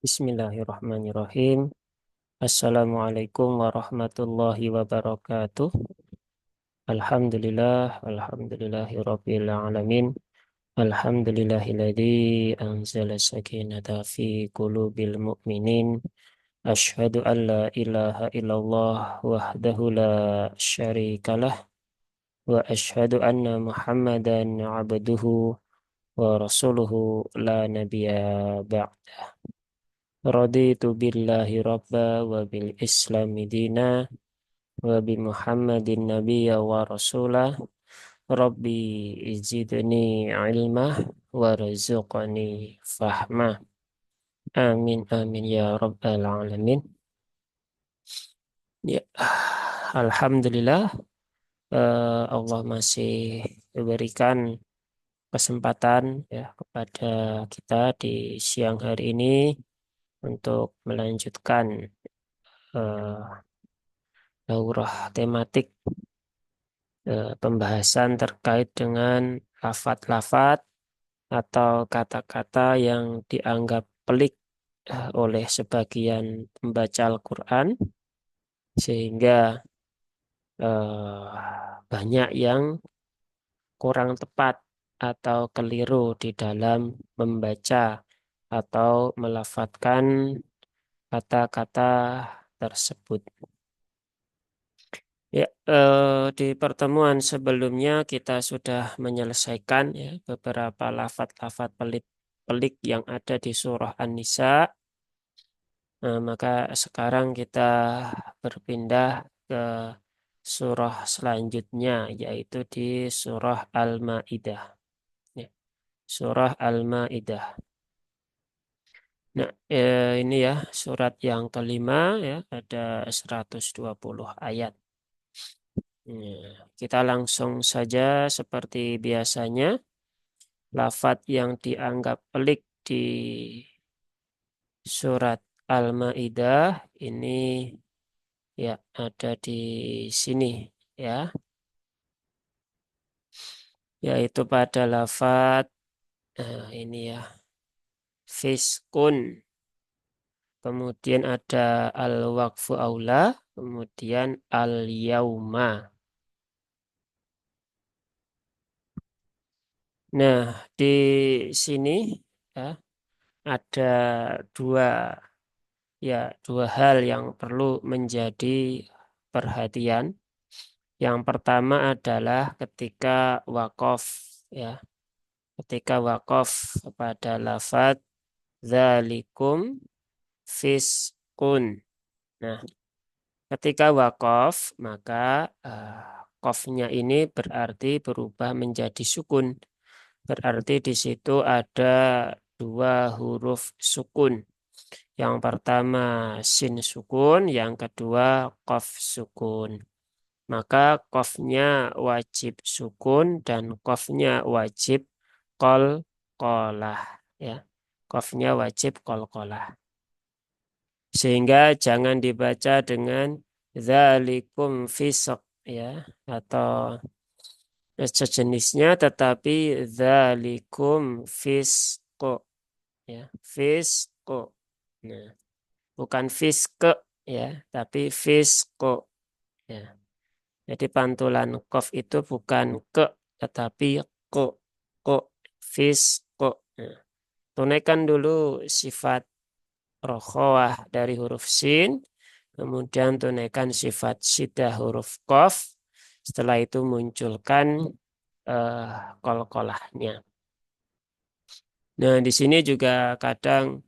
Bismillahirrahmanirrahim. Assalamualaikum warahmatullahi wabarakatuh. Alhamdulillahirabbil alamin. Alhamdulillahilladzi anzala sakinata fi qulubil mu'minin. Asyhadu an la ilaha illallah wahdahu la syarikalah wa asyhadu anna Muhammadan abduhu wa rasuluhu la nabiyya ba'da. Raditu billahi rabba wa bil islami dina wa bi Muhammadin nabiyya wa rasulah. Rabbi zidni ilmah warzuqni fahmah. Amin amin ya rabbal alamin. Ya, alhamdulillah, Allah masih memberikan kesempatan ya kepada kita di siang hari ini untuk melanjutkan eh, daurah tematik, pembahasan terkait dengan lafat-lafat atau kata-kata yang dianggap pelik oleh sebagian pembaca Al-Quran, sehingga banyak yang kurang tepat atau keliru di dalam membaca atau melafadzkan kata-kata tersebut. Ya, di pertemuan sebelumnya kita sudah menyelesaikan ya beberapa lafaz-lafaz pelik yang ada di surah An-Nisa. Maka sekarang kita berpindah ke surah selanjutnya, yaitu di surah Al-Maidah. Ya, surah Al-Maidah. Nah, ini ya surat yang kelima ya, ada 120 ayat. Kita langsung saja seperti biasanya, lafaz yang dianggap pelik di surat Al-Maidah ini ya ada di sini ya, yaitu pada lafaz ini ya, fiskun, kemudian ada al-waqfu aula, kemudian al-yauma. Nah, di sini ya ada dua dua hal yang perlu menjadi perhatian. Yang pertama adalah ketika wakof ya, ketika wakof pada lafadz zalikum fiskun. Nah, ketika wakof maka kofnya ini berarti berubah menjadi sukun. Berarti di situ ada dua huruf sukun. Yang pertama sin sukun, yang kedua qaf sukun. Maka qafnya wajib sukun dan qafnya wajib qalqalah ya. Qafnya wajib qalqalah. Sehingga jangan dibaca dengan zalikum fisq ya, atau sejenisnya, tetapi zalikum fisqo ya, fisqo. Nah, bukan fiske ya, tapi fisko ya. Jadi pantulan kof itu bukan ke, tetapi ko, ko, fisko. Nah, tunaikan dulu sifat rokhawah dari huruf sin, kemudian tunaikan sifat syiddah huruf kof. Setelah itu munculkan kol-kolahnya. Nah, di sini juga kadang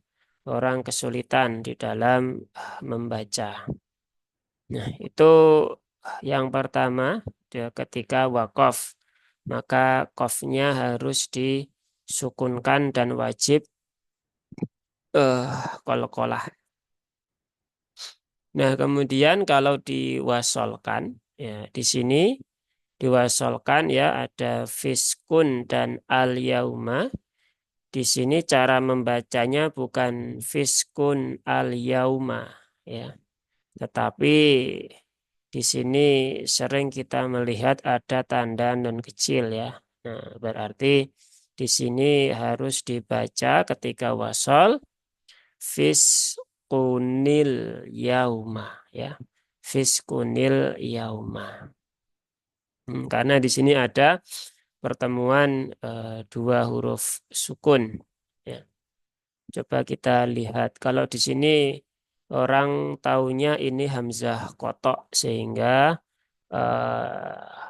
orang kesulitan di dalam membaca. Nah, itu yang pertama, ketika wakof, maka kofnya harus disukunkan dan wajib kol-kolah. Nah, kemudian kalau diwasolkan, ya di sini diwasolkan ya ada fiskun dan al-yauma. Di sini cara membacanya bukan fiskun al-yauma ya. Tetapi di sini sering kita melihat ada tanda nun kecil ya. Nah, berarti di sini harus dibaca ketika wasol Fiskunil yauma ya. Fiskunil yauma. Karena di sini ada pertemuan dua huruf sukun. Ya. Coba kita lihat. Kalau di sini orang taunya ini hamzah kotok sehingga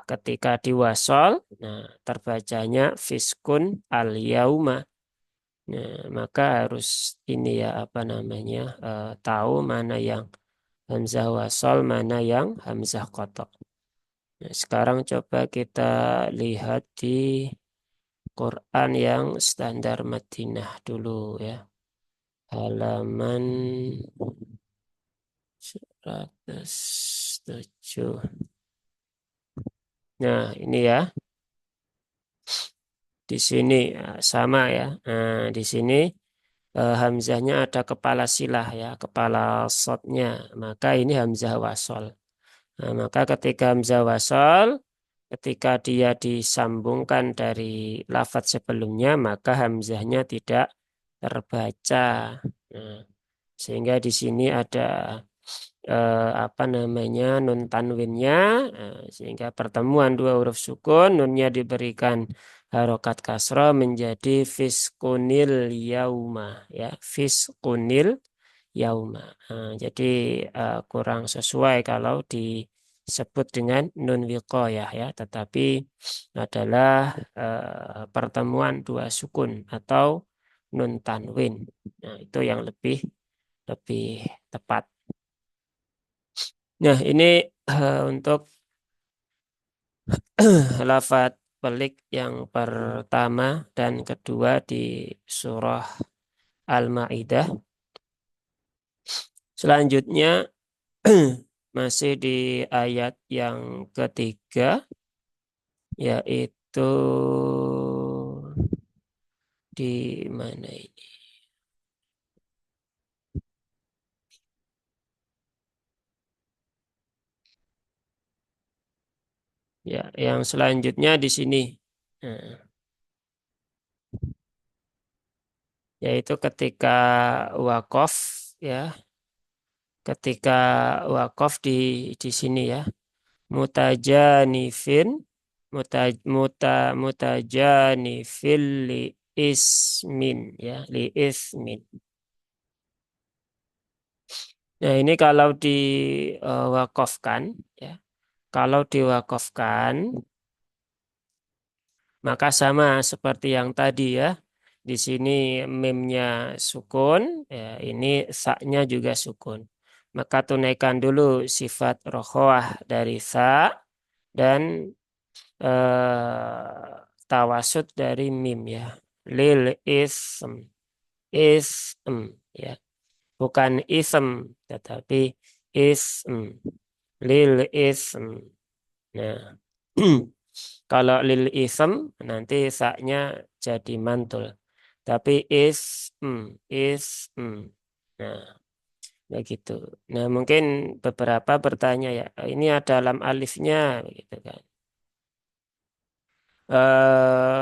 ketika diwasol, nah terbacanya fiskun al yauma. Nah, maka harus ini ya apa namanya tahu mana yang hamzah wasol, mana yang hamzah kotok. Nah, sekarang coba kita lihat di Quran yang standar Madinah dulu ya. Halaman 107. Nah, ini ya. Di sini sama ya. Nah, di sini hamzahnya ada kepala silah ya, kepala sotnya. Maka ini hamzah wasol. Nah, maka ketika hamzah wasol, ketika dia disambungkan dari lafadz sebelumnya, maka hamzahnya tidak terbaca. Nah, sehingga di sini ada apa namanya nun tanwinnya, sehingga pertemuan dua huruf sukun, nunnya diberikan harokat kasroh menjadi fiskunil yauma ya, fiskunil yauma. Jadi kurang sesuai kalau disebut dengan nun wiqayah ya, tetapi adalah pertemuan dua sukun atau nun tanwin. Nah, itu yang lebih lebih tepat. Nah, ini untuk lafadz pelik yang pertama dan kedua di surah Al-Maidah. Selanjutnya masih di ayat yang ketiga, yaitu di mana ini? Ya, yang selanjutnya di sini. Nah, yaitu ketika wakof ya, ketika wakof di sini ya, mutajanifin mutajanifil li ismin ya, li ismin. Nah, ini kalau diwakofkan ya, kalau diwakofkan maka sama seperti yang tadi ya. Di sini mimnya sukun, ya, ini saknya juga sukun. Maka tunaikan dulu sifat rokhawah dari sa dan tawasud dari mim ya. Lil ism ya. Bukan ism tetapi ism. Lil ism. Nah, kalau lil ism nanti saknya jadi mantul. Tapi ism. Nah, begitu. Nah, mungkin beberapa bertanya ya, ini ada lam alifnya, begitu kan.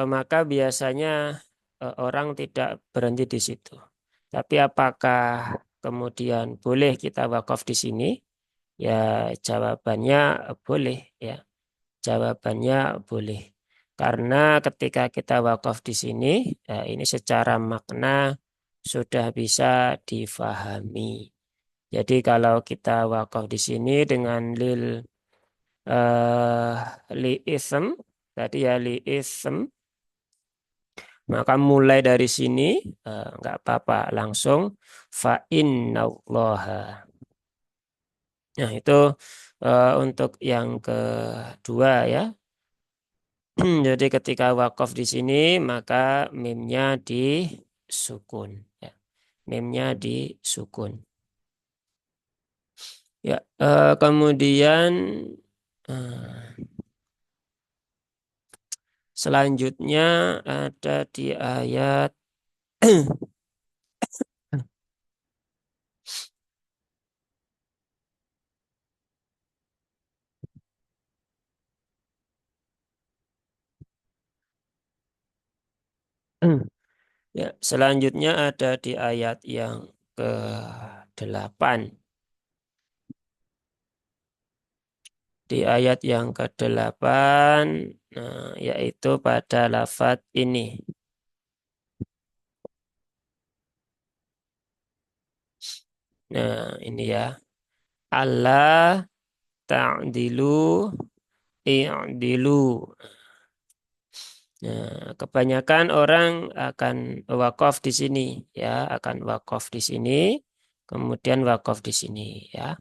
Maka biasanya orang tidak berhenti di situ. Tapi apakah kemudian boleh kita wakaf di sini? Ya, jawabannya boleh ya. Jawabannya boleh. Karena ketika kita wakaf di sini, ini secara makna sudah bisa difahami. Jadi kalau kita wakaf di sini dengan eh, li ism, tadi ya li ism, maka mulai dari sini nggak apa-apa, langsung fa innallaha. Nah itu untuk yang kedua ya. Jadi ketika wakaf di sini maka mimnya disukun. Ya. Mimnya disukun. Ya, kemudian eh, selanjutnya ada di ayat ya, selanjutnya ada di ayat yang ke-8. Di ayat yang ke-8, nah, yaitu pada lafadz ini. Nah, ini ya. Allah ta'dilu i'dilu. Nah, kebanyakan orang akan wakaf di sini, ya, akan wakaf di sini, kemudian wakaf di sini, ya.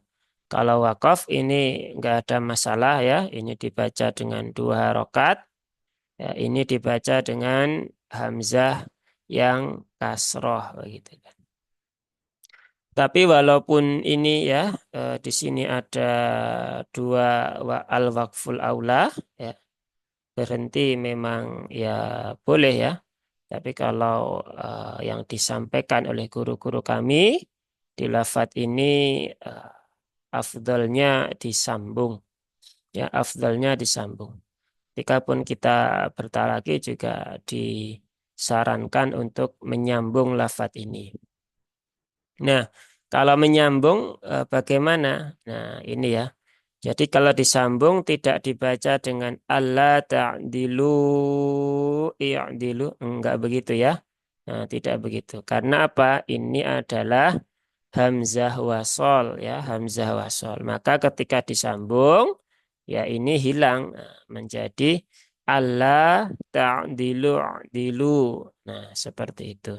Kalau wakaf ini nggak ada masalah, ya, ini dibaca dengan 2 rakaat, ya, ini dibaca dengan hamzah yang kasroh, begitu kan. Tapi walaupun ini ya, di sini ada dua al-waqful aula, ya, berhenti memang ya boleh ya. Tapi kalau yang disampaikan oleh guru-guru kami di lafadz ini eh, afdalnya disambung, ya afdalnya disambung. Jikapun kita bertalaki juga disarankan untuk menyambung lafadz ini. Nah, kalau menyambung bagaimana? Nah, ini ya. Jadi kalau disambung tidak dibaca dengan Allah ta'dilu i'dilu, enggak begitu ya. Nah, tidak begitu. Karena apa? Ini adalah hamzah wasol ya, hamzah wasol. Maka ketika disambung ya ini hilang. Nah, menjadi Allah ta'dilu i'dilu. Nah, seperti itu.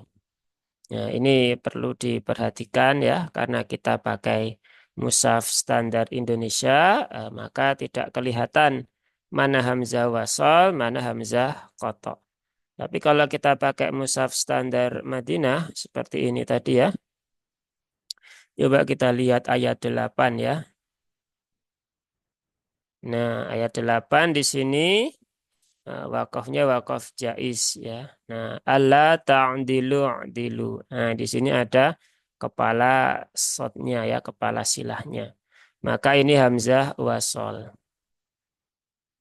Nah, ini perlu diperhatikan ya, karena kita pakai mushaf standar Indonesia, maka tidak kelihatan mana hamzah wasal, mana hamzah qotok. Tapi kalau kita pakai mushaf standar Madinah, seperti ini tadi ya, coba kita lihat ayat 8 ya. Nah, ayat 8 di sini wakafnya wakaf jaiz ya. Nah, Allah ta'dilu dilu. Nah, di sini ada kepala sotnya ya, kepala silahnya. Maka ini hamzah wasol.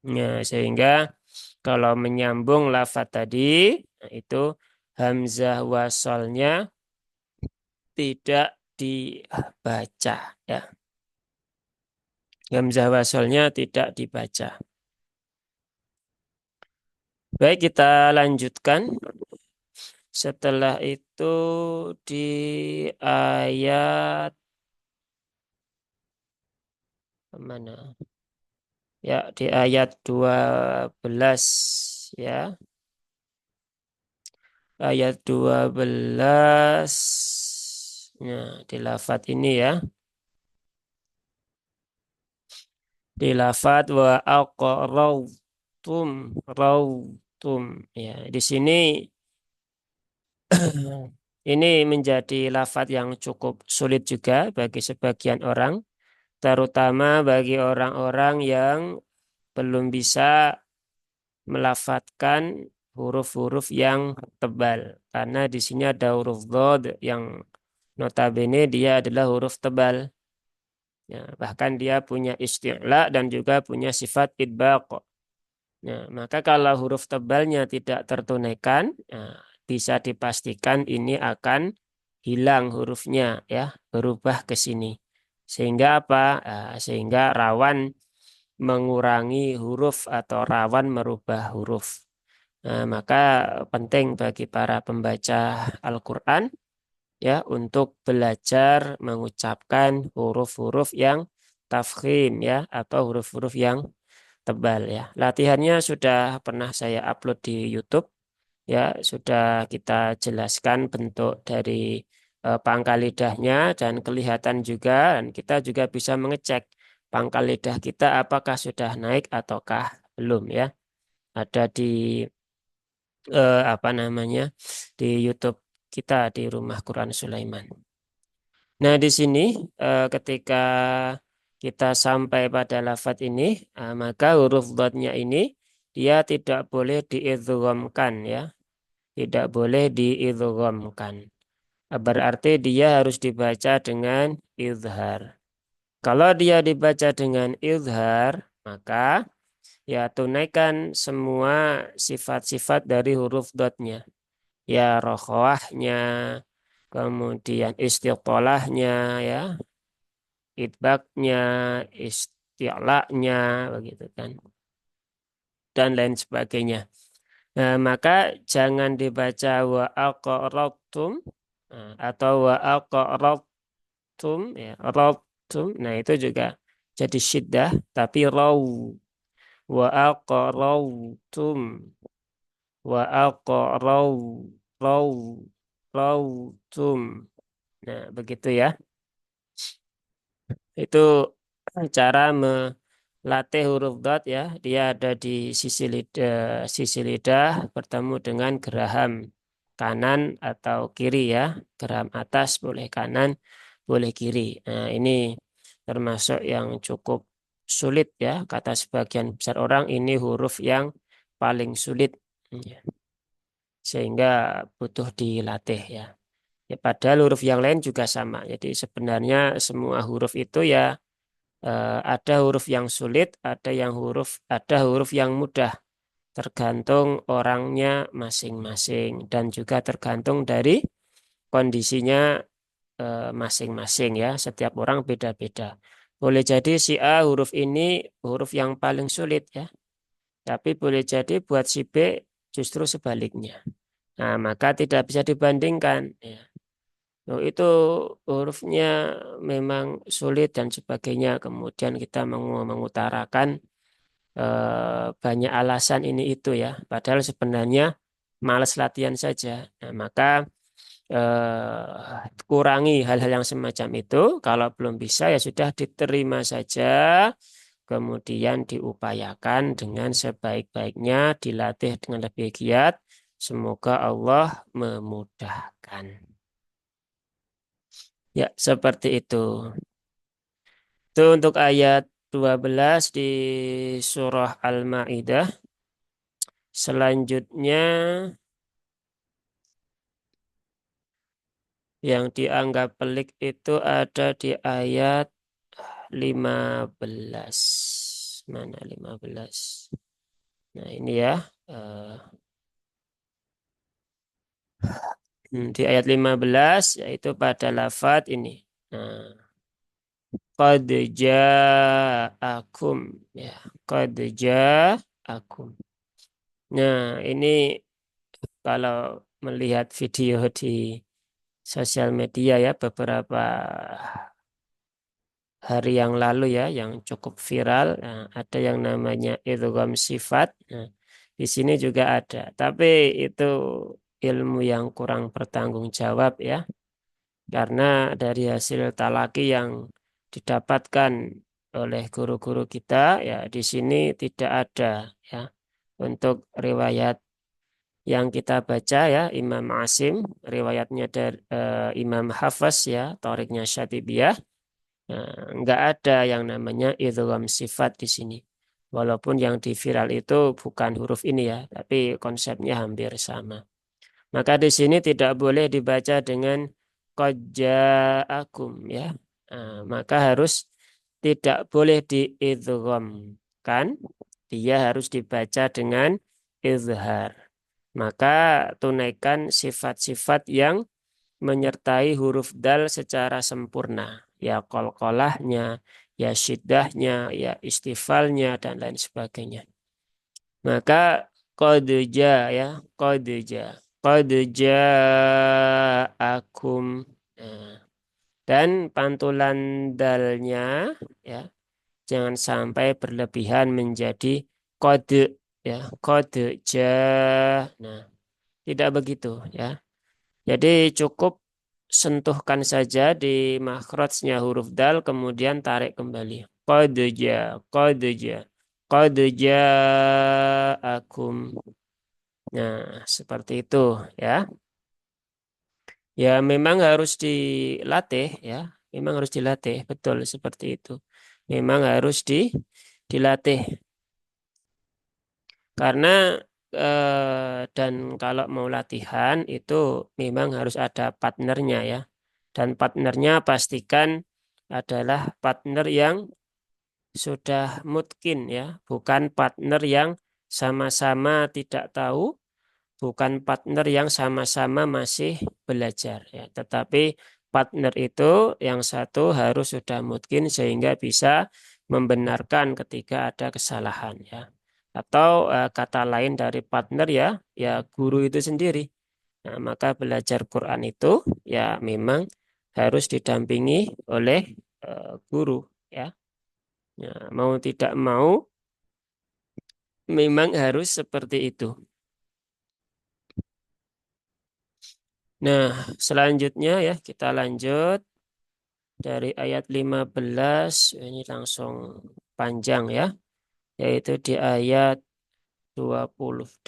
Nah, sehingga kalau menyambung lafaz tadi, nah itu hamzah wasolnya tidak dibaca ya. Hamzah wasolnya tidak dibaca. Baik, kita lanjutkan. Setelah itu di ayat mana? Ya, di ayat 12 ya. Ayat 12. Nah, di lafadz ini ya. Di lafadz wa aqrautum rautum ya. Di sini ini menjadi lafadz yang cukup sulit juga bagi sebagian orang, terutama bagi orang-orang yang belum bisa melafatkan huruf-huruf yang tebal. Karena di sini ada huruf dhad yang notabene dia adalah huruf tebal. Ya, bahkan dia punya isti'la dan juga punya sifat idbaq. Nah, maka kalau huruf tebalnya tidak tertunaikan, nah, bisa dipastikan ini akan hilang hurufnya, ya, berubah ke sini. Sehingga apa? Sehingga rawan mengurangi huruf atau rawan merubah huruf. Nah, maka penting bagi para pembaca Al-Quran ya untuk belajar mengucapkan huruf-huruf yang tafkhim ya atau huruf-huruf yang tebal ya. Latihannya sudah pernah saya upload di YouTube ya, sudah kita jelaskan bentuk dari pangkal lidahnya dan kelihatan juga, dan kita juga bisa mengecek pangkal lidah kita apakah sudah naik ataukah belum ya. Ada di apa namanya di YouTube kita di Rumah Quran Sulaiman. Nah, di sini ketika kita sampai pada lafadz ini, maka huruf dhatnya ini dia tidak boleh diidghamkan ya, tidak boleh diidghamkan. Berarti dia harus dibaca dengan izhar. Kalau dia dibaca dengan izhar, maka ya tunaikan semua sifat-sifat dari huruf dhatnya. Ya rokhawahnya, kemudian istiqolahnya ya, itbaknya, isti'la'nya, begitu kan, dan lain sebagainya. Nah, maka jangan dibaca wa aqrartum atau wa aqrartum ya, rabtum. Nah, itu juga jadi syiddah tapi raw wa aqrartum wa aqraw raw rawtum. Nah, begitu ya. Itu cara melatih huruf dot ya. Dia ada di sisi lidah bertemu dengan geraham kanan atau kiri ya. Geraham atas boleh kanan, boleh kiri. Nah, ini termasuk yang cukup sulit ya. Kata sebagian besar orang ini huruf yang paling sulit. Ya. Sehingga butuh dilatih ya. Ya, padahal huruf yang lain juga sama. Jadi sebenarnya semua huruf itu ya ada huruf yang sulit, ada huruf yang mudah, tergantung orangnya masing-masing dan juga tergantung dari kondisinya masing-masing ya. Setiap orang beda-beda. Boleh jadi si A huruf ini huruf yang paling sulit ya, tapi boleh jadi buat si B justru sebaliknya. Nah, maka tidak bisa dibandingkan. Ya. Oh, itu hurufnya memang sulit dan sebagainya. Kemudian kita mengutarakan banyak alasan ini itu ya. Padahal sebenarnya malas latihan saja. Nah, maka kurangi hal-hal yang semacam itu. Kalau belum bisa ya sudah diterima saja. Kemudian diupayakan dengan sebaik-baiknya, dilatih dengan lebih giat. Semoga Allah memudahkan. Ya, seperti itu. Itu untuk ayat 12 di surah Al-Ma'idah. Selanjutnya yang dianggap pelik itu ada di ayat 15. Mana 15? Nah, ini ya. eh, di ayat 15 yaitu pada lafadz ini. Nah, qad ja'akum ya. Qad ja'akum. Nah, ini kalau melihat video di sosial media ya beberapa hari yang lalu ya yang cukup viral. Nah, ada yang namanya idgham sifat. Nah, di sini juga ada, tapi itu ilmu yang kurang bertanggung jawab ya, karena dari hasil talaki yang didapatkan oleh guru-guru kita ya di sini tidak ada ya untuk riwayat yang kita baca ya Imam Asim, riwayatnya dari Imam Hafaz ya, Thoriqnya Syatibiyah. Nah, nggak ada yang namanya idgham sifat di sini. Walaupun yang di viral itu bukan huruf ini ya, tapi konsepnya hampir sama. Maka di sini tidak boleh dibaca dengan qad ja'akum ya. Nah, maka harus tidak boleh diidgham kan? Dia harus dibaca dengan izhar. Maka tunaikan sifat-sifat yang menyertai huruf dal secara sempurna. Ya qalqalahnya, ya syiddahnya, ya istifalnya, dan lain sebagainya. Maka qad ya, qad qad ja'akum. Nah, dan pantulan dalnya ya, jangan sampai berlebihan menjadi qad ya, qad ja. Nah, tidak begitu ya. Jadi cukup sentuhkan saja di makhrajnya huruf dal kemudian tarik kembali. Qad ja, qad ja, qad ja'akum. Nah, seperti itu ya. Ya memang harus dilatih ya. Memang harus dilatih, betul seperti itu. Memang harus dilatih karena dan kalau mau latihan itu memang harus ada partnernya ya. Dan partnernya pastikan adalah partner yang sudah mungkin ya, bukan partner yang sama-sama tidak tahu, bukan partner yang sama-sama masih belajar ya, tetapi partner itu yang satu harus sudah mungkin sehingga bisa membenarkan ketika ada kesalahan ya. Atau kata lain dari partner ya, ya guru itu sendiri. Nah, maka belajar Quran itu ya memang harus didampingi oleh guru ya. Ya, mau tidak mau memang harus seperti itu. Nah, selanjutnya ya kita lanjut dari ayat 15 ini langsung panjang ya, yaitu di ayat 28.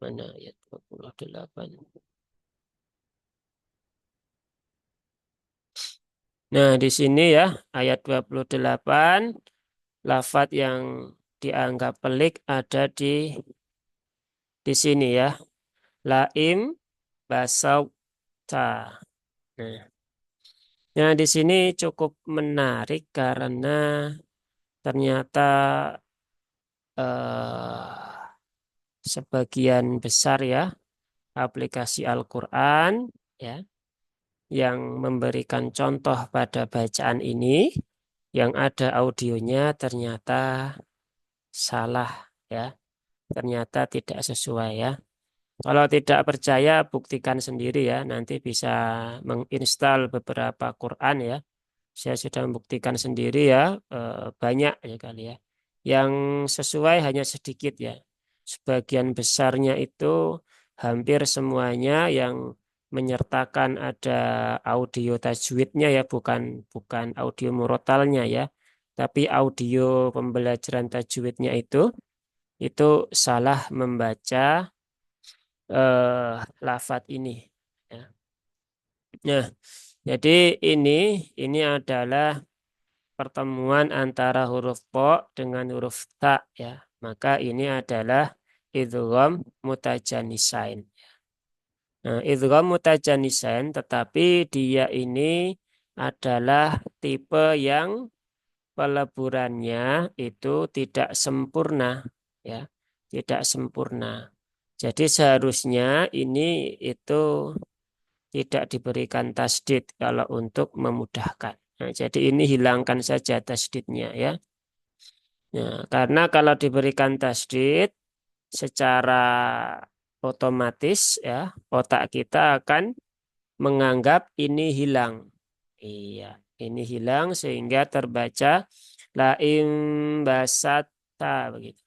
Mana ayat 28? Nah, di sini ya ayat 28 lafadz yang dianggap pelik ada di sini ya. Laim basauta. Nah, nah, di sini cukup menarik karena ternyata sebagian besar ya aplikasi Al-Quran ya yang memberikan contoh pada bacaan ini yang ada audionya ternyata salah ya, ternyata tidak sesuai ya. Kalau tidak percaya buktikan sendiri ya, nanti bisa menginstal beberapa Quran ya. Saya sudah membuktikan sendiri ya, banyak ya kali ya. Yang sesuai hanya sedikit ya. Sebagian besarnya itu hampir semuanya yang menyertakan ada audio tajwidnya ya, bukan bukan audio murotalnya ya, tapi audio pembelajaran tajwidnya itu salah membaca lafadz ini. Ya. Nah, jadi ini adalah pertemuan antara huruf po dengan huruf ta ya. Maka ini adalah idgham mutajanisain. Nah, idgham mutajanisain tetapi dia ini adalah tipe yang peleburannya itu tidak sempurna ya, tidak sempurna. Jadi seharusnya ini itu tidak diberikan tasdid kalau untuk memudahkan. Nah, jadi ini hilangkan saja tasdidnya ya. Nah, karena kalau diberikan tasdid secara otomatis ya otak kita akan menganggap ini hilang. Iya, ini hilang sehingga terbaca laim basata begitu.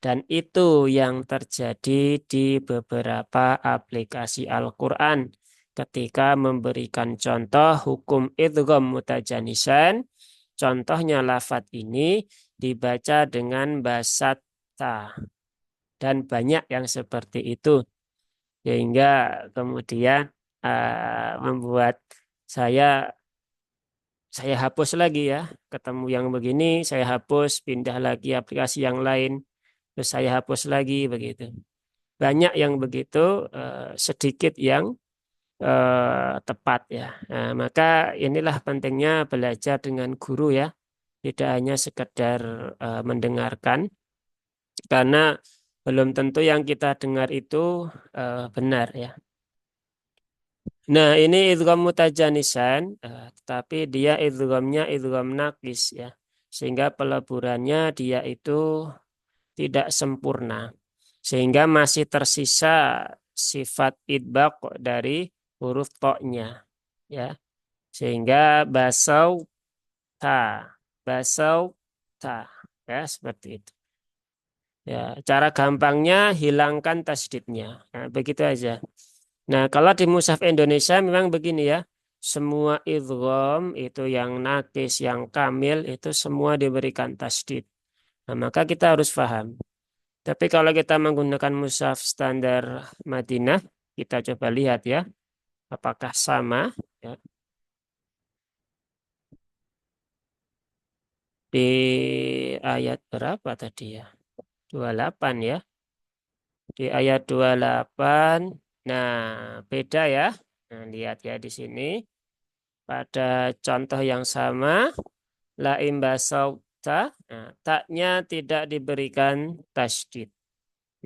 Dan itu yang terjadi di beberapa aplikasi Al-Quran ketika memberikan contoh hukum idgham mutajanisan. Contohnya lafadz ini dibaca dengan basata dan banyak yang seperti itu sehingga kemudian membuat saya saya hapus lagi ya ketemu yang begini saya hapus pindah lagi aplikasi yang lain terus saya hapus lagi begitu. Banyak yang begitu, sedikit yang tepat ya. Nah, maka inilah pentingnya belajar dengan guru ya, tidak hanya sekedar mendengarkan, karena belum tentu yang kita dengar itu benar ya. Nah, ini idgham mutajanisan, tetapi dia idghamnya idgham naqis ya, sehingga peleburannya dia itu tidak sempurna. Sehingga masih tersisa sifat idbaq dari huruf to-nya ya. Sehingga basau ta, basau ta ya seperti itu. Ya, cara gampangnya hilangkan tasdidnya. Nah, begitu aja. Nah, kalau di mushaf Indonesia memang begini ya. Semua idgham itu yang nakis, yang kamil itu semua diberikan tasdid. Nah, maka kita harus paham. Tapi kalau kita menggunakan mushaf standar Madinah, kita coba lihat ya, apakah sama ya. Di ayat berapa tadi ya? 28 ya. Di ayat 28. Nah, beda ya. Nah, lihat ya di sini pada contoh yang sama la ta, nah, taknya tidak diberikan tasydid.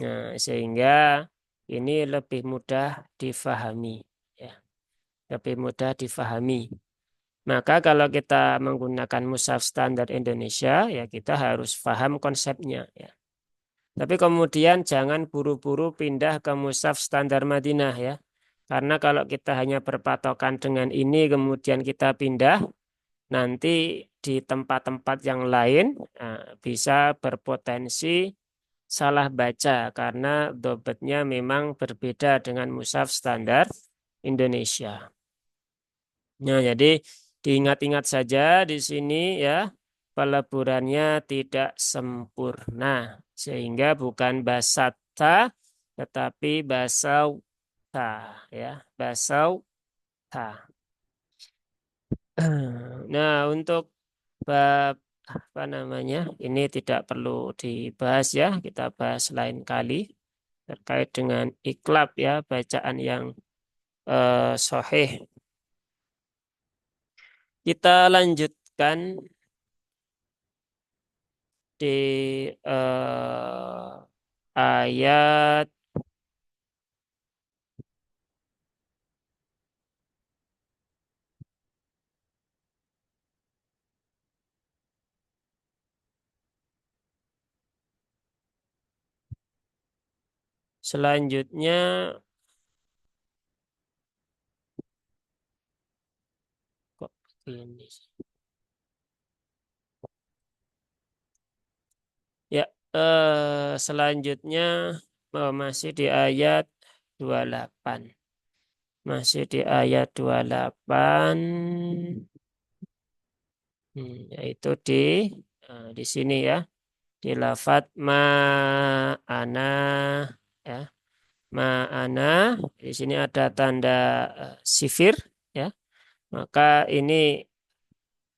Nah, sehingga ini lebih mudah difahami, ya, lebih mudah difahami. Maka kalau kita menggunakan mushaf standar Indonesia, ya kita harus paham konsepnya, ya. Tapi kemudian jangan buru-buru pindah ke mushaf standar Madinah, ya. Karena kalau kita hanya berpatokan dengan ini kemudian kita pindah, nanti di tempat-tempat yang lain bisa berpotensi salah baca karena dobetnya memang berbeda dengan mushaf standar Indonesia. Nah, jadi diingat-ingat saja di sini ya, peleburannya tidak sempurna sehingga bukan basata tetapi basauta, ya, basauta. Nah, untuk bab apa namanya? Ini tidak perlu dibahas ya, kita bahas lain kali terkait dengan iklab ya, bacaan yang sahih. Kita lanjutkan di ayat selanjutnya. Kok begini sih? Ya, selanjutnya masih di ayat 28. Masih di ayat 28, yaitu di sini ya, di lafat ma'ana, ya, ma'ana. Di sini ada tanda sifir, ya. Maka ini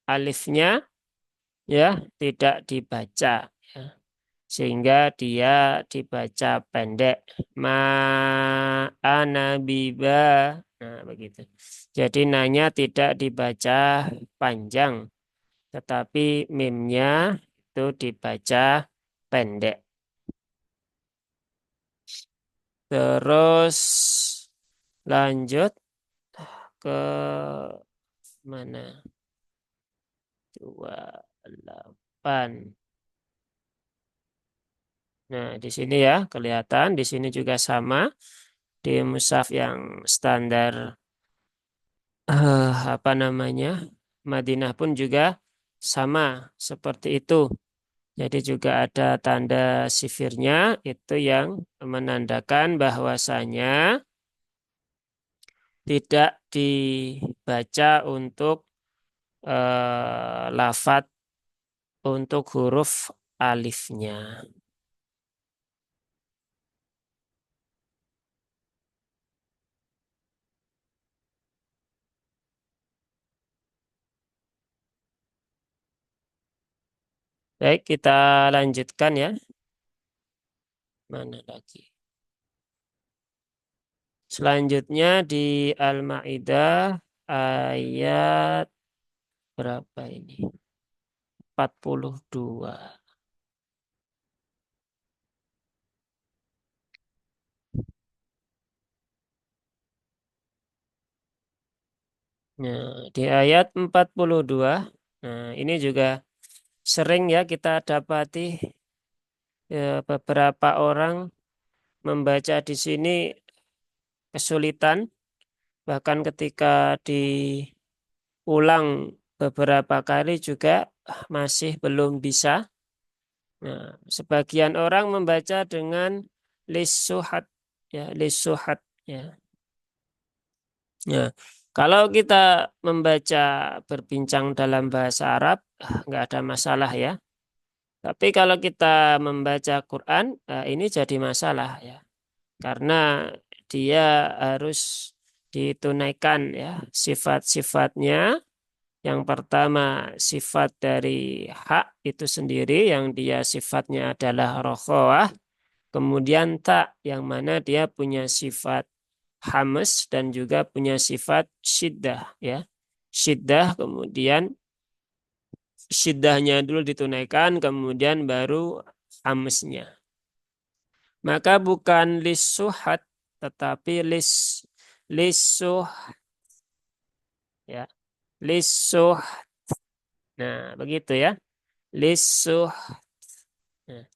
alifnya ya tidak dibaca, ya. Sehingga dia dibaca pendek. Ma'ana biba. Nah, begitu. Jadi nanya tidak dibaca panjang, tetapi mimnya itu dibaca pendek. Terus lanjut ke mana? 28. Nah, di sini ya kelihatan, di sini juga sama di mushaf yang standar apa namanya? Madinah pun juga sama seperti itu. Jadi juga ada tanda sifirnya itu yang menandakan bahwasanya tidak dibaca untuk lafat untuk huruf alifnya. Baik, kita lanjutkan ya. Mana lagi? Selanjutnya di Al-Maidah ayat berapa ini? 42. Nah, di ayat 42, nah ini juga sering ya kita dapati beberapa orang membaca di sini kesulitan, bahkan ketika diulang beberapa kali juga masih belum bisa. Nah, sebagian orang membaca dengan lisuhat, ya, lisuhat, ya. Ya, kalau kita membaca berbincang dalam bahasa Arab, nggak ada masalah ya. Tapi kalau kita membaca Quran, ini jadi masalah ya. Karena dia harus ditunaikan ya sifat-sifatnya. Yang pertama sifat dari hak itu sendiri yang dia sifatnya adalah rokhawah. Kemudian tak yang mana dia punya sifat hamas dan juga punya sifat syiddah ya. Syiddah kemudian syiddahnya dulu ditunaikan, kemudian baru amesnya. Maka bukan lisuhat, tetapi lisuh, ya, lisuh. Nah, begitu ya. Lisuh. Nah,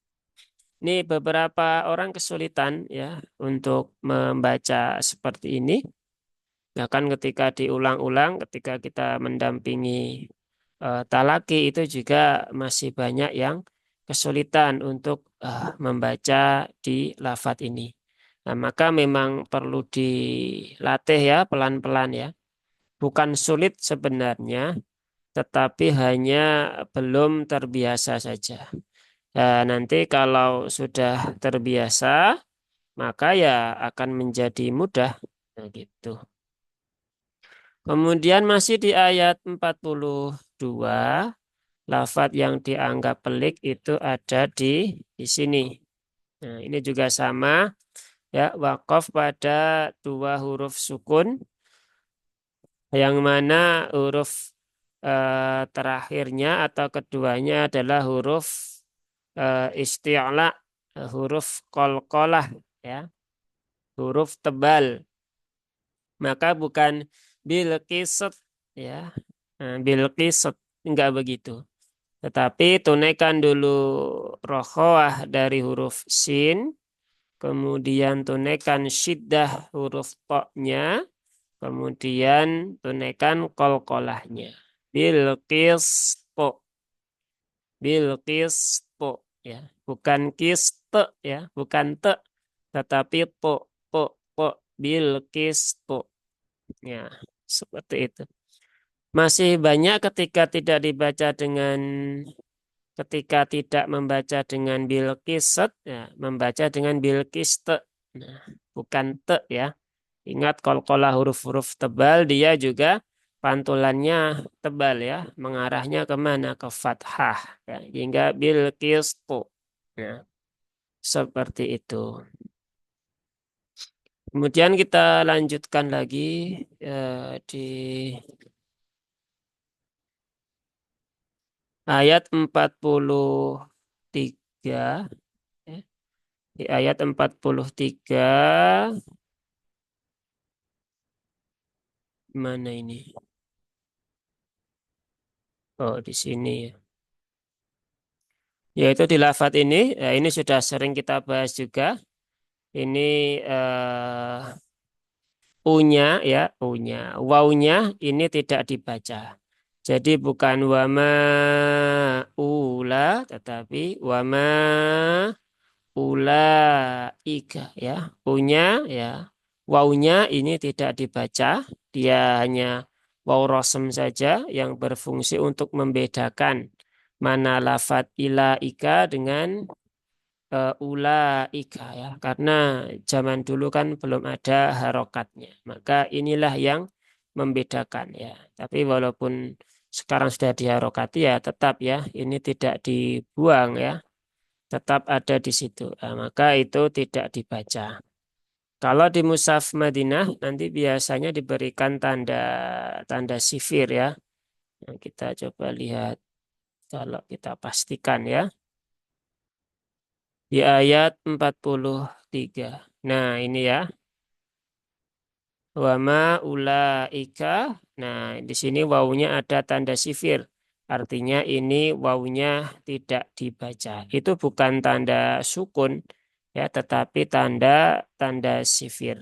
ini beberapa orang kesulitan ya untuk membaca seperti ini. Bahkan ketika diulang-ulang, ketika kita mendampingi talaki itu juga masih banyak yang kesulitan untuk membaca di lafadz ini. Nah, maka memang perlu dilatih ya pelan-pelan ya. Bukan sulit sebenarnya, tetapi hanya belum terbiasa saja. Nanti kalau sudah terbiasa, maka ya akan menjadi mudah. Nah, gitu. Kemudian masih di ayat 42, lafadz yang dianggap pelik itu ada di sini. Nah, ini juga sama ya, wakaf pada dua huruf sukun yang mana huruf terakhirnya atau keduanya adalah huruf isti'la, huruf qalqalah ya, huruf tebal. Maka bukan bil qisat ya. Nah, bil qisat enggak begitu. Tetapi tunaikan dulu rokhawah dari huruf sin, kemudian tunaikan syiddah huruf to-nya, kemudian tunaikan qalqalahnya. Bil qisto, bil qisto ya. Bukan kiste ya, bukan te, tetapi po bil qisto. Ya, seperti itu. Masih banyak ketika tidak membaca dengan bil qisat, ya, membaca dengan bil qiste. Nah, bukan te ya. Ingat qalqalah huruf-huruf tebal dia juga pantulannya tebal ya, mengarahnya kemana? Ke fathah ya, hingga bil qistu. Ya, seperti itu. Kemudian kita lanjutkan lagi di ayat 43 ya. Di ayat 43 mana ini? Oh, di sini ya. Yaitu di lafadz ini, ya ini sudah sering kita bahas juga. Ini unya ya, unya. Wawunya ini tidak dibaca. Jadi bukan wama ula, tetapi wama ulaika ya. Punya ya. Wawunya ini tidak dibaca. Dia hanya waw rosem saja yang berfungsi untuk membedakan mana lafadz ilaika dengan ulaika ya. Karena zaman dulu kan belum ada harokatnya. Maka inilah yang membedakan ya. Tapi walaupun sekarang sudah diharokati ya tetap ya ini tidak dibuang ya, tetap ada di situ. Nah, maka itu tidak dibaca. Kalau di mushaf Madinah nanti biasanya diberikan tanda tanda sifir ya. Nah, kita coba lihat kalau kita pastikan ya di ayat 43. Nah, ini ya. Wama ulaika. Nah, di sini wawunya ada tanda sifir. Artinya ini wawunya tidak dibaca. Itu bukan tanda sukun ya, tetapi tanda tanda sifir.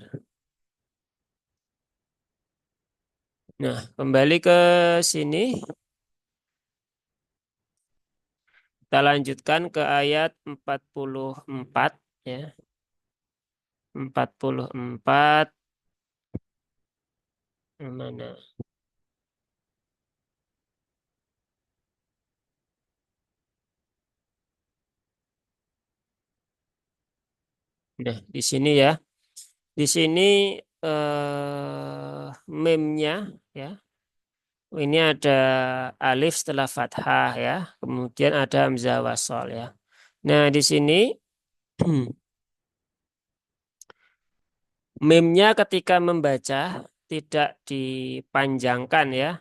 Nah, kembali ke sini. Kita lanjutkan ke ayat 44 ya. 44 mana? Nah, di sini ya. Di sini meme-nya ya. Ini ada alif setelah fathah ya. Kemudian ada hamzah wasol ya. Nah, di sini meme-nya ketika membaca tidak dipanjangkan ya.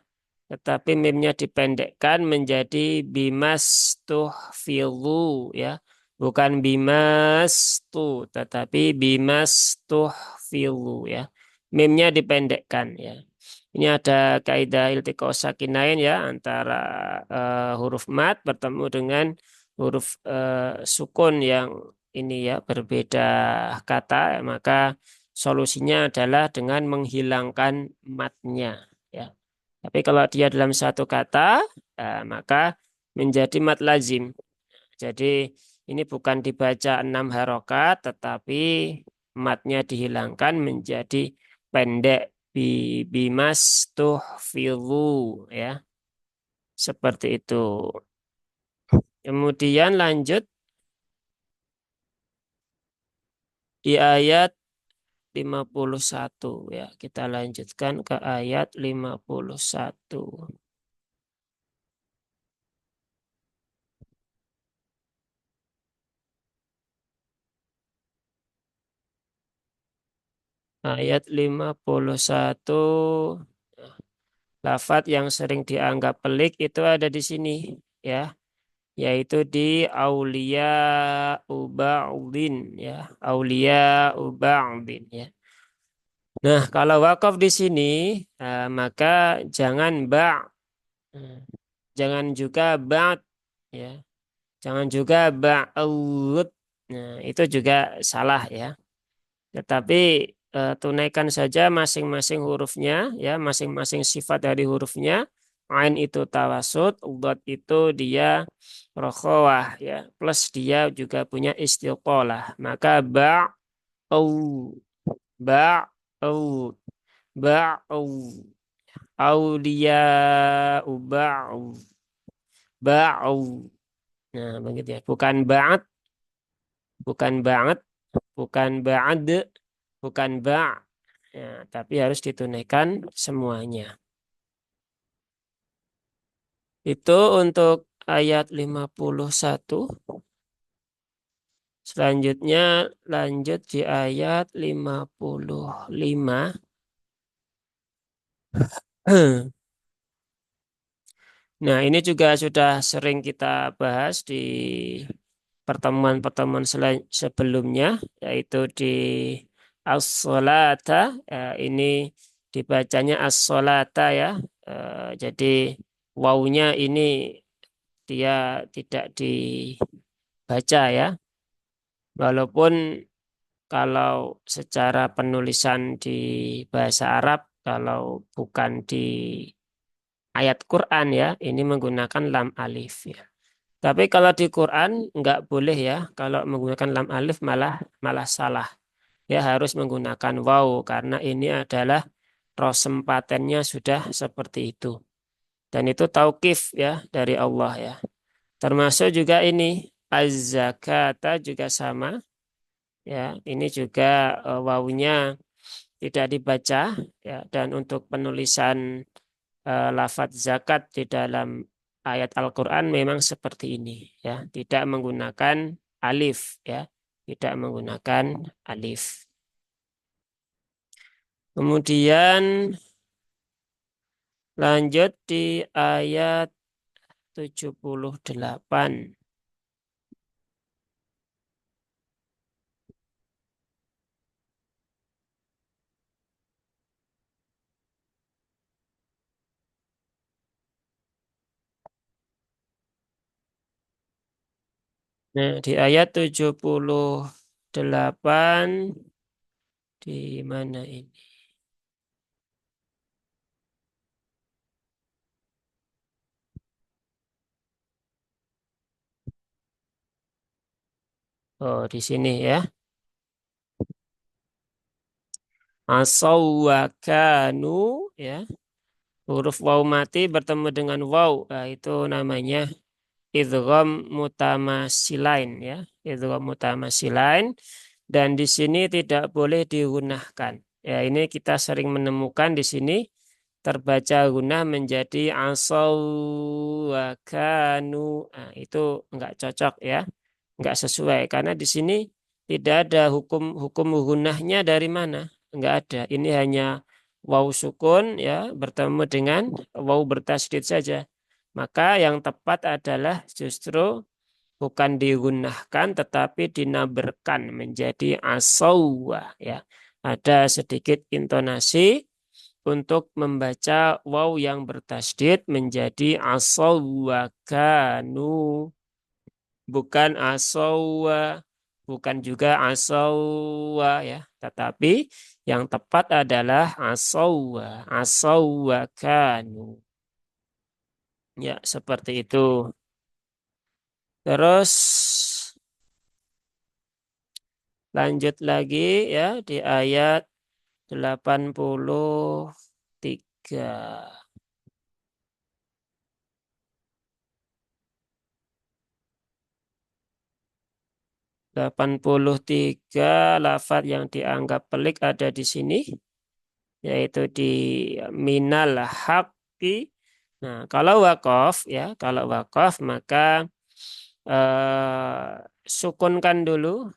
tetapi mimnya dipendekkan menjadi bimas tuhfilu ya. Bukan bimas tu, tetapi bimas tuhfilu ya. Mimnya dipendekkan ya. Ini ada kaidah iltiqo sakinain ya antara huruf mat bertemu dengan huruf sukun yang ini ya berbeda kata, maka solusinya adalah dengan menghilangkan matnya ya. Tapi kalau dia dalam satu kata, maka menjadi mat lazim. Jadi ini bukan dibaca 6 harokat, tetapi matnya dihilangkan menjadi pendek. Bimas tuhfilu ya. Seperti itu. Kemudian lanjut di ayat 51 ya. Kita lanjutkan ke ayat 51. Ayat 51, lafadz yang sering dianggap pelik itu ada di sini ya, yaitu di aulia uba'udin ya, aulia uba'udin ya. Nah, kalau wakaf di sini maka jangan eh, jangan juga ba'd ya. Jangan juga ba'ud. Nah, itu juga salah ya. Tetapi tunaikan saja masing-masing hurufnya, ya, masing-masing sifat dari hurufnya. Ain itu tawasud, dot itu dia rokhawah, ya, plus dia juga punya istiqolah. Maka ba'u, ba'u, aulia, ba'u. Nah, begitu ya. Bukan ba'at, bukan ba'ad, bukan ba'. Ya, tapi harus ditunaikan semuanya. Itu untuk ayat 51. Selanjutnya lanjut di ayat 55. Nah, ini juga sudah sering kita bahas di pertemuan-pertemuan sebelumnya, yaitu di as-salata. Ini dibacanya as-salata ya. Jadi wawunya ini dia tidak dibaca ya. Walaupun kalau secara penulisan di bahasa Arab, kalau bukan di ayat Quran ya, ini menggunakan lam alif ya. Tapi kalau di Quran nggak boleh ya, kalau menggunakan lam alif malah malah salah. Ya harus menggunakan waw karena ini adalah rosem patennya sudah seperti itu. Dan itu tauqif ya dari Allah ya. Termasuk juga ini az-zakata juga sama ya. Ini juga wawunya tidak dibaca ya, dan untuk penulisan lafadz zakat di dalam ayat Al-Qur'an memang seperti ini ya, tidak menggunakan alif ya, tidak menggunakan alif. Kemudian lanjut di ayat 78. Nah, di ayat 78 di mana ini? Oh, di sini ya. Asawwakanu ya. Huruf waw mati bertemu dengan waw. Nah, itu namanya idgham mutamasilain ya. Idgham mutamasilain, dan di sini tidak boleh digunahkan. Ya, ini kita sering menemukan di sini terbaca gunah menjadi asawwakanu. Nah, itu enggak cocok ya. Enggak sesuai karena di sini tidak ada hukum gunahnya dari mana. Enggak ada. Ini hanya waw sukun ya bertemu dengan waw bertasydid saja. Maka yang tepat adalah justru bukan digunahkan tetapi dinaberkan menjadi asawwa ya. Ada sedikit intonasi untuk membaca waw yang bertasydid menjadi asawwa kanu, bukan asawwa, bukan juga asawwa ya, tetapi yang tepat adalah asawwa, asawwa kanu. Ya, seperti itu. Terus lanjut lagi ya di ayat 83. 83 lafaz yang dianggap pelik ada di sini, yaitu di minal haqqi. Nah, kalau wakaf ya, kalau wakaf maka sukunkan dulu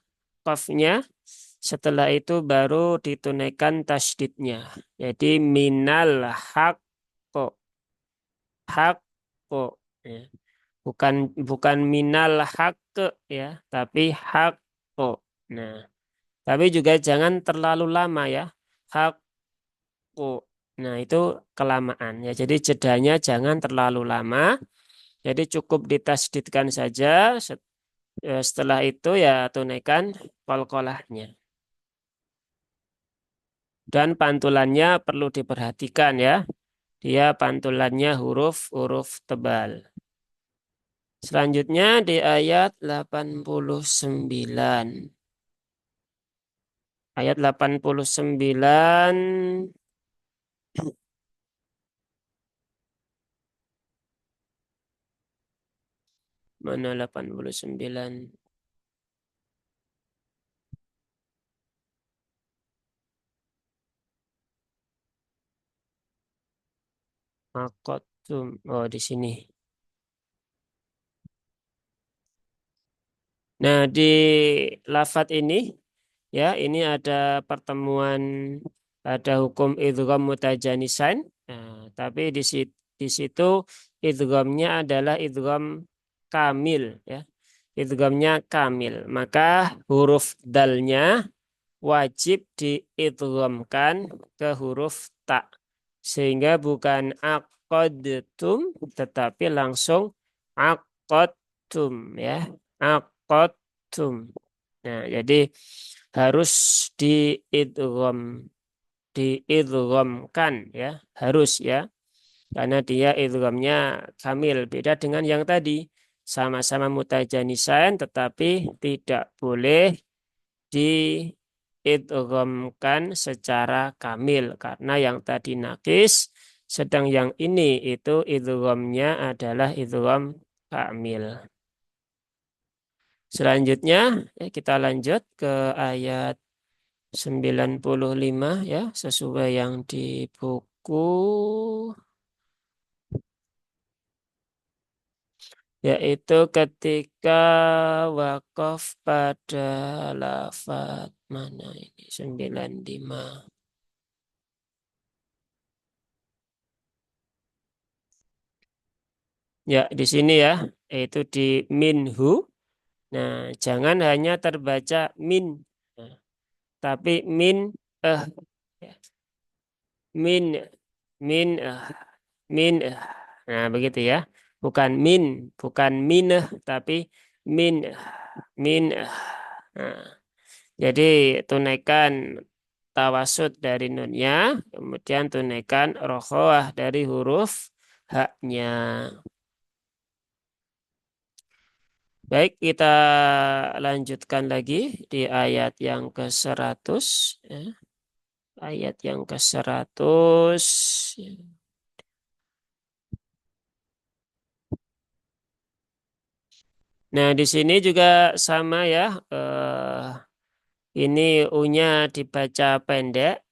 qafnya, setelah itu baru ditunaikan tasydidnya. Jadi minal haqqo, haqqo ya. Bukan bukan minal haqqe ya, tapi haqqo. Nah, tapi juga jangan terlalu lama ya. Haqqo. Nah, itu kelamaan ya. Jadi jedanya jangan terlalu lama. Jadi cukup ditasdidkan saja. Setelah itu ya tunaikan qalqalahnya. Dan pantulannya perlu diperhatikan ya. Dia pantulannya huruf-huruf tebal. Selanjutnya di ayat 89. Ayat 89, mana 89? Makotum. Oh, di sini. Nah, di lafat ini ya, ini ada pertemuan, ada hukum idgham mutajanisan. Nah, tapi di situ idghamnya adalah idgham kamil ya. Idghamnya kamil. Maka huruf dalnya wajib diidghamkan ke huruf ta. Sehingga bukan aqadtum tetapi langsung aqadtum ya. Aqadtum. Nah, jadi harus diidgham, diidghamkan ya, harus ya. Karena dia idghamnya kamil, beda dengan yang tadi. Sama-sama mutajanisan tetapi tidak boleh diidghamkan secara kamil karena yang tadi nakis, sedang yang ini itu idghamnya adalah idgham kamil. Selanjutnya kita lanjut ke ayat 95 ya, sesuai yang di buku, yaitu ketika wakaf pada lafaz mana ini 95. Ya, di sini ya, yaitu di minhu. Nah, jangan hanya terbaca min, nah, tapi min eh ya. Min, min min nah begitu ya, bukan min, bukan mineh tapi min, min nah, jadi tunaikan tawasud dari nunnya, kemudian tunaikan rokhawah dari huruf haknya. Baik, kita lanjutkan lagi di ayat yang ke-100 ya. Ayat yang ke-100. Nah, di sini juga sama ya. Ini U-nya dibaca pendek,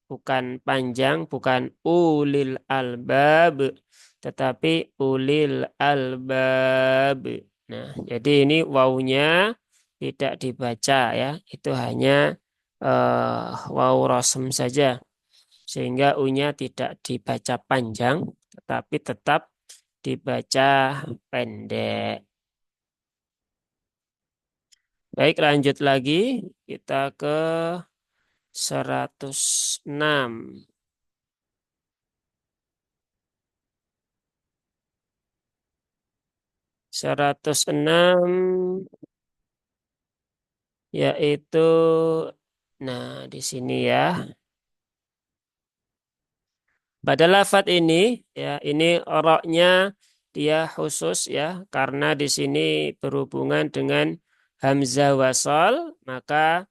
bukan panjang, bukan ulil albab, tetapi ulil albab. Nah, jadi ini wawunya tidak dibaca ya. Itu hanya wawu rosem saja. sehingga U-nya tidak dibaca panjang, tetapi tetap dibaca pendek. Baik, lanjut lagi. Kita ke 106. 106 yaitu, nah di sini ya. Pada lafadz ini ya ini roknya dia khusus ya karena di sini berhubungan dengan hamzah wasal, maka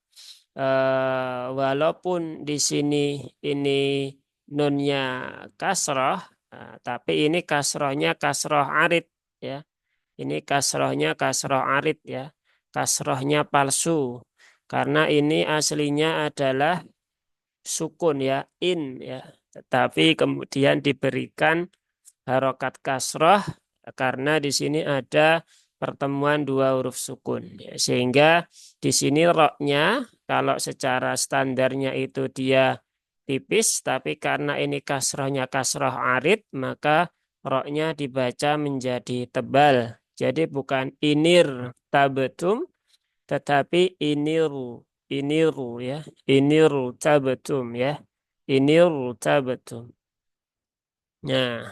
walaupun di sini ini nunnya kasroh, tapi ini kasrohnya kasroh arid ya. Ini kasrohnya kasroh arid ya. Kasrohnya palsu. Karena ini aslinya adalah sukun ya, in ya. Tetapi kemudian diberikan harokat kasroh karena di sini ada pertemuan dua huruf sukun. Ya, sehingga di sini roknya kalau secara standarnya itu dia tipis, tapi karena ini kasrohnya kasroh arid, maka roknya dibaca menjadi tebal. Jadi bukan inir tabetum, tetapi iniru ya, iniru tabetum ya, iniru tabetum. Nah,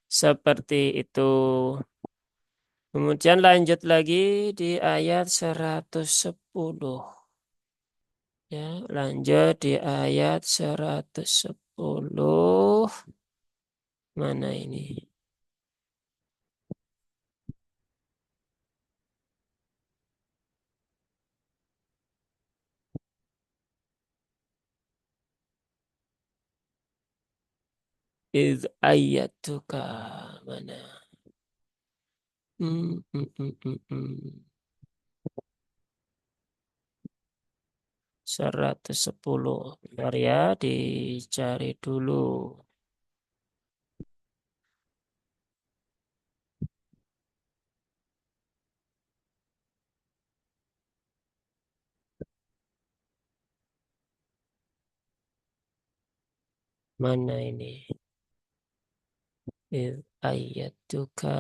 seperti itu. Kemudian lanjut lagi di ayat 110. Ya, lanjut di ayat 110. Mana ini? Iz ayatuka. Mana? 110. Bentar ya, dicari dulu. Mana ini? Iz ayatuka.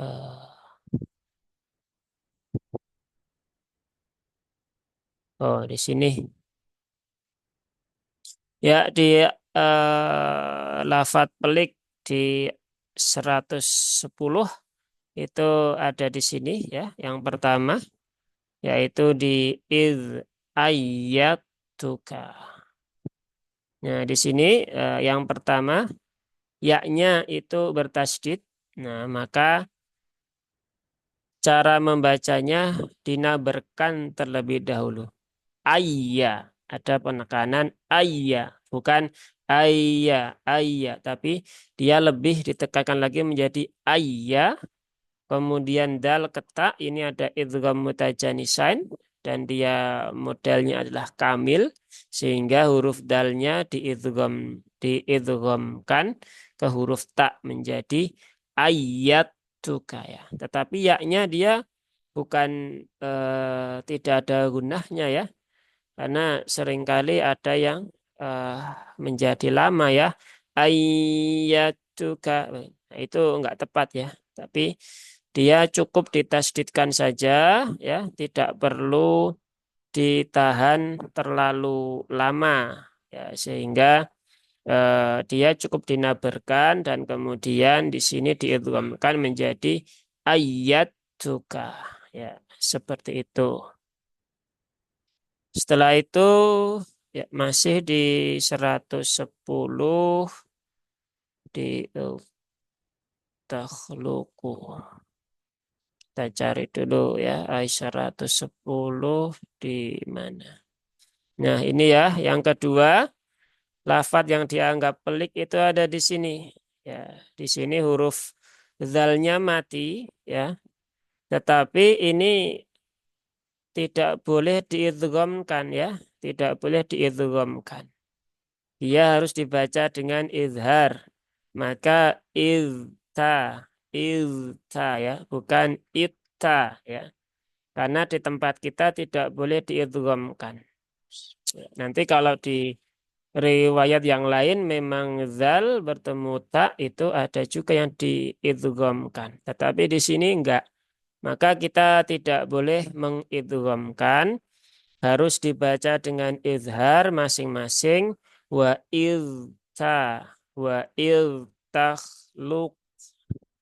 Oh, di sini. Ya, di lafadz pelik di 110 itu ada di sini ya. Yang pertama yaitu di iz ayyatuka. Nah, di sini yang pertama yaknya itu bertasydid. Nah, maka cara membacanya dinaberkan terlebih dahulu. Ayya, ada penekanan ayya, bukan ayya, ayya, tapi dia lebih ditekankan lagi menjadi ayya. Kemudian dal ketak ini ada idgham mutajanisain dan dia modelnya adalah kamil sehingga huruf dalnya diidghamkan ke huruf tak menjadi ayat tuka ya. Tetapi yaknya dia bukan tidak ada gunahnya ya karena seringkali ada yang eh, menjadi lama ya ayatuka. Nah, itu enggak tepat ya. Tapi dia cukup ditasdidkan saja ya, tidak perlu ditahan terlalu lama ya sehingga dia cukup dinaberkan dan kemudian di sini diidghamkan menjadi ayatuka ya, seperti itu. Setelah itu ya masih di 110 di takhluku. Kita cari dulu ya ayat 110 di mana. Nah, ini ya yang kedua, lafadz yang dianggap pelik itu ada di sini. Ya, di sini huruf zalnya mati ya. Tetapi ini tidak boleh diidghamkan ya, tidak boleh diidghamkan. Dia harus dibaca dengan izhar. Maka izta, izta ya, bukan itta ya. Karena di tempat kita tidak boleh diidghamkan. Nanti kalau di riwayat yang lain memang zal bertemu tak itu ada juga yang diidghamkan. Tetapi di sini enggak. Maka kita tidak boleh mengidghamkan, harus dibaca dengan izhar masing-masing. Wa ilta, wa iltakhluq,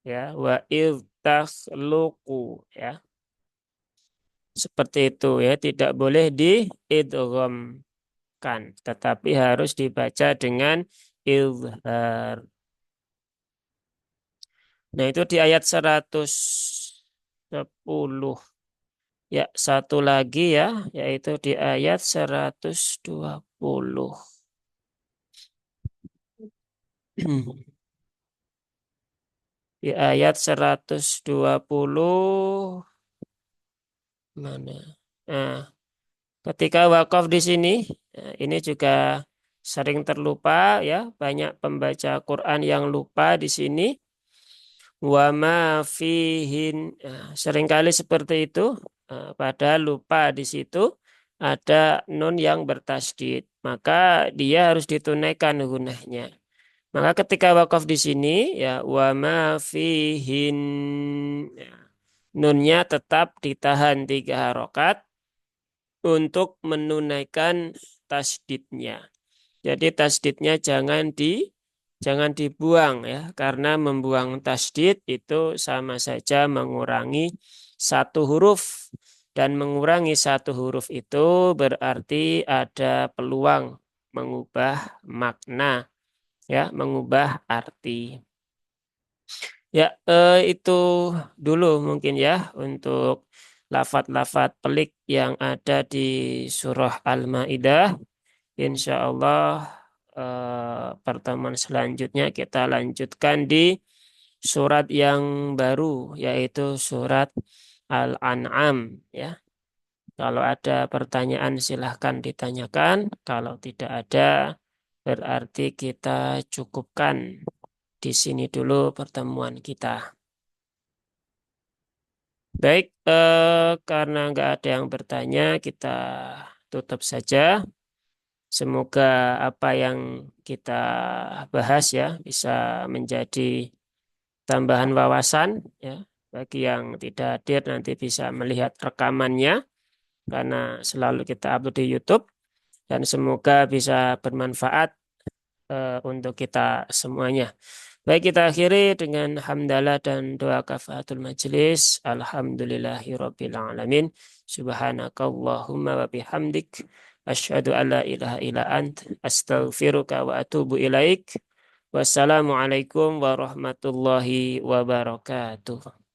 ya, wa iltakhluqu, ya. Seperti itu ya, tidak boleh diidghamkan, tetapi harus dibaca dengan izhar. Nah, itu di ayat 110. Ya, satu lagi ya, yaitu di ayat 120. Di ayat 120 mana? Nah, ketika wakaf di sini, ini juga sering terlupa ya, banyak pembaca Quran yang lupa di sini. Wa ma fihin, seringkali seperti itu, padahal lupa di situ ada nun yang bertasdid, maka dia harus ditunaikan gunahnya. Maka ketika wakaf di sini ya wa ma fihin, ya, nunnya tetap ditahan 3 harokat untuk menunaikan tasdidnya. Jadi tasdidnya jangan dibuang ya, karena membuang tasdid itu sama saja mengurangi 1 huruf, dan mengurangi 1 huruf itu berarti ada peluang mengubah makna, ya, mengubah arti. Ya, itu dulu mungkin ya untuk lafat-lafat pelik yang ada di surah Al-Maidah. Insya Allah pertemuan selanjutnya kita lanjutkan di surat yang baru, yaitu surat Al-An'am ya. Kalau ada pertanyaan silahkan ditanyakan. Kalau tidak ada, berarti kita cukupkan di sini dulu pertemuan kita. Baik, karena nggak ada yang bertanya, kita tutup saja. Semoga apa yang kita bahas ya bisa menjadi tambahan wawasan ya. Bagi yang tidak hadir nanti bisa melihat rekamannya karena selalu kita upload di YouTube, dan semoga bisa bermanfaat untuk kita semuanya. Baik, kita akhiri dengan hamdalah dan doa kafaratul majelis. Alhamdulillahirabbil alamin. Subhanakallahumma wa bihamdik asyhadu an la ilaha illa ant astaghfiruka wa atubu ilaik. Wassalamualaikum warahmatullahi wabarakatuh.